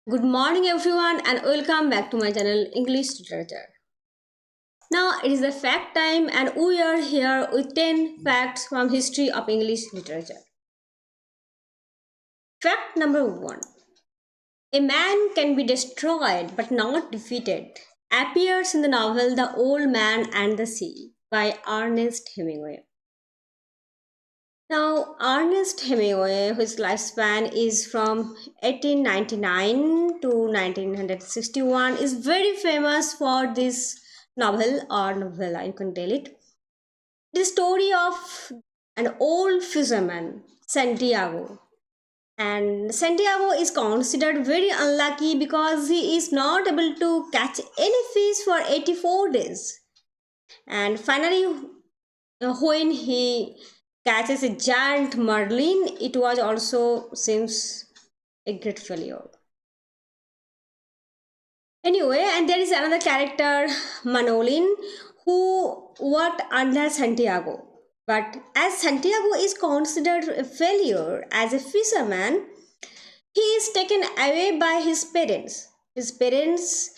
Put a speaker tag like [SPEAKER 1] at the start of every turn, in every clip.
[SPEAKER 1] Good morning everyone and welcome back to my channel English Literature. Now it is the fact time and we are here with 10 facts from history of English literature. Fact number 1. A man can be destroyed but not defeated appears in the novel The Old Man and the Sea by Ernest Hemingway. Now, Ernest Hemingway, whose lifespan is from 1899 to 1961, is very famous for this novel or novella, you can tell it. The story of an old fisherman, Santiago. And Santiago is considered very unlucky because he is not able to catch any fish for 84 days. And finally, when he catches a giant marlin, it was also seems a great failure. Anyway, and there is another character, Manolin, who worked under Santiago. But as Santiago is considered a failure as a fisherman, he is taken away by his parents. His parents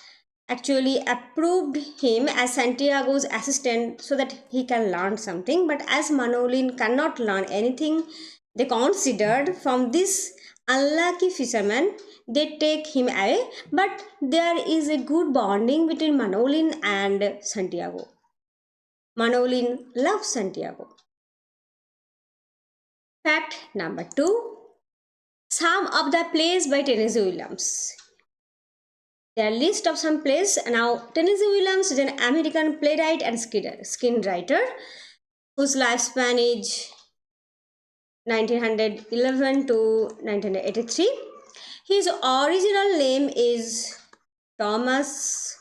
[SPEAKER 1] actually approved him as Santiago's assistant so that he can learn something. But as Manolin cannot learn anything, they considered from this unlucky fisherman, they take him away. But there is a good bonding between Manolin and Santiago. Manolin loves Santiago. Fact number 2. Some of the plays by Tennessee Williams. There are list of some plays. Now, Tennessee Williams is an American playwright and screenwriter whose lifespan is 1911 to 1983. His original name is Thomas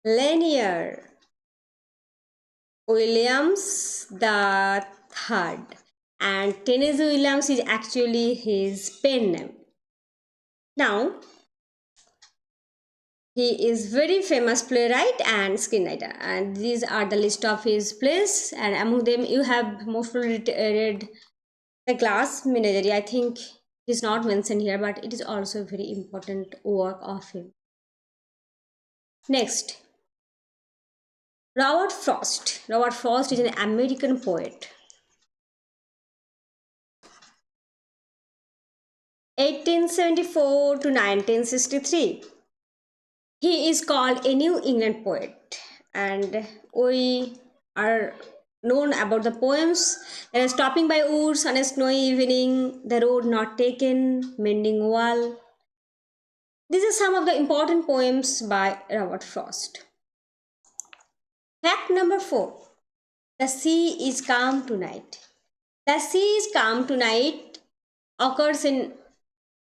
[SPEAKER 1] Lanier Williams the Third, and Tennessee Williams is actually his pen name. Now, he is very famous playwright and screenwriter, and these are the list of his plays. And among them, you have mostly read The Glass Menagerie. I think it is not mentioned here, but it is also a very important work of him. Next, Robert Frost. Robert Frost is an American poet. 1874 to 1963. He is called a New England poet, and we are known about the poems. There is Stopping by Woods on a Snowy Evening, The Road Not Taken, Mending Wall. These are some of the important poems by Robert Frost. Fact number 4. The Sea is Calm Tonight. The Sea is Calm Tonight occurs in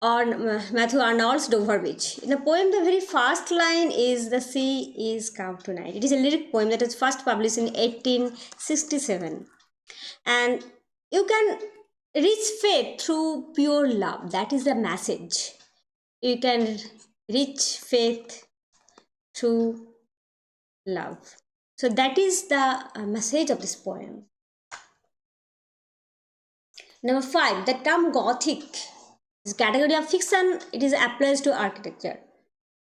[SPEAKER 1] Matthew Arnold's Dover Beach. In the poem, the very first line is "The sea is calm tonight." It is a lyric poem that was first published in 1867. And you can reach faith through pure love. That is the message. You can reach faith through love. So that is the message of this poem. Number 5, the term Gothic. This category of fiction, it is applies to architecture.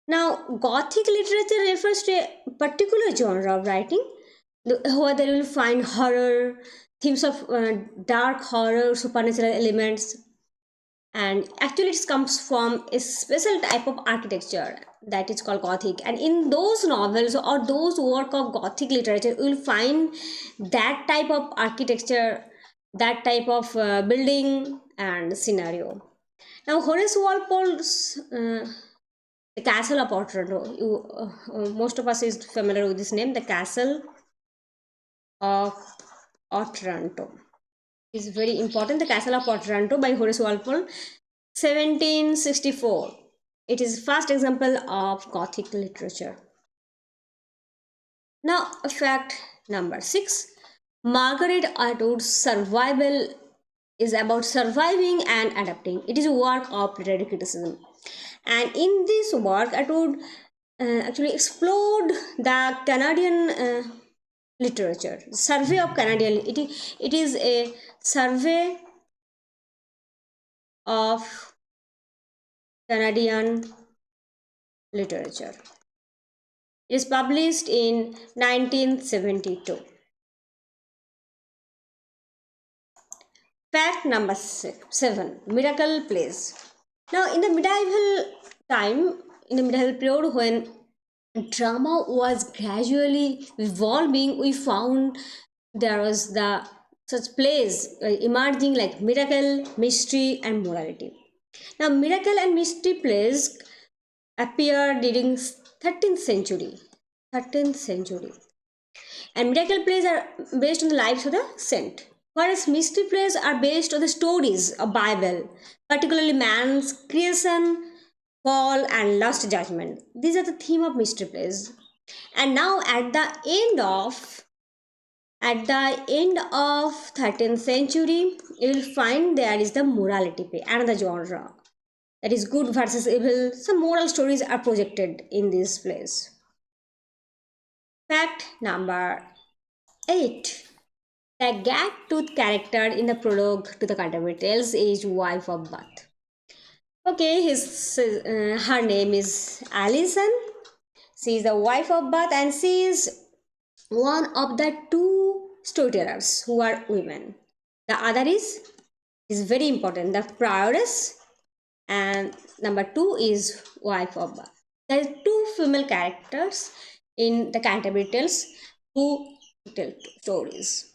[SPEAKER 1] Now, Gothic literature refers to a particular genre of writing where they will find horror, themes of dark horror, supernatural elements, and actually it comes from a special type of architecture that is called Gothic. And in those novels or those work of Gothic literature, you will find that type of architecture, that type of building and scenario. Now, Horace Walpole's The Castle of Otranto. Most of us is familiar with this name, The Castle of Otranto. Is very important. The Castle of Otranto by Horace Walpole, 1764. It is first example of Gothic literature. Now, fact number 6. Margaret Atwood's survival is about surviving and adapting. It is a work of literary criticism. And in this work, Atwood actually explored the Canadian literature, survey of Canadian. It is a survey of Canadian literature. It is published in 1972. Fact number 7, miracle plays. Now, in the medieval time, in the medieval period when drama was gradually evolving, we found there was the such plays emerging like miracle, mystery, and morality. Now, miracle and mystery plays appeared during 13th century. 13th century. And miracle plays are based on the lives of the saint, whereas mystery plays are based on the stories of Bible, particularly man's creation, fall, and last judgment. These are the theme of mystery plays. And now at the end of 13th century, you will find there is the morality play, another genre. That is good versus evil. Some moral stories are projected in these plays. Fact number 8. The gag-toothed character in the prologue to the Canterbury Tales is wife of Bath. Okay, her name is Alison. She is the wife of Bath and she is one of the two storytellers who are women. The other is very important, the prioress, and number 2 is wife of Bath. There are two female characters in the Canterbury Tales who tell stories.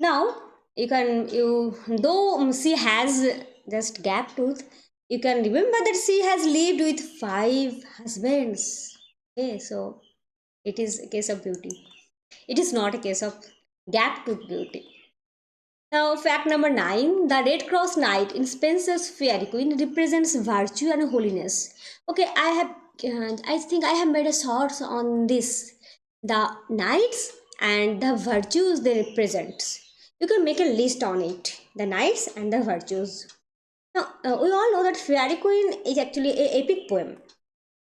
[SPEAKER 1] Now you though she has just gap tooth, you can remember that she has lived with 5 husbands. Okay, so it is a case of beauty. It is not a case of gap tooth beauty. Now, fact number 9, the Red Cross Knight in Spenser's Fairy Queen represents virtue and holiness. Okay, I think I have made a short on this. The knights and the virtues they represent. You can make a list on it. The knights and the virtues. Now, we all know that Fairy Queen is actually an epic poem.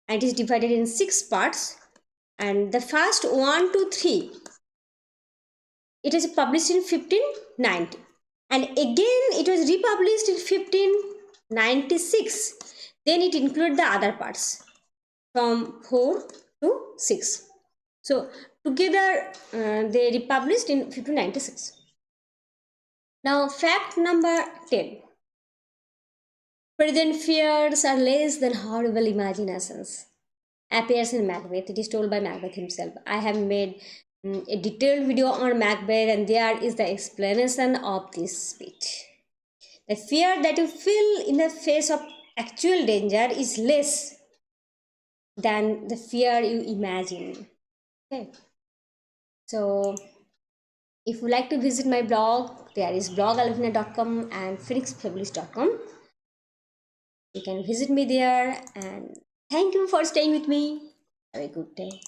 [SPEAKER 1] And it is divided in 6 parts. And the first 1 to 3, it is published in 1590. And again, it was republished in 1596. Then it included the other parts from 4 to 6. So together they republished in 1596. Now fact number 10. Present fears are less than horrible imaginations. Appears in Macbeth. It is told by Macbeth himself. I have made a detailed video on Macbeth and there is the explanation of this speech. The fear that you feel in the face of actual danger is less than the fear you imagine. Okay. So if you like to visit my blog, there is blogalvina.com and phoenixpublish.com. You can visit me there and thank you for staying with me. Have a good day.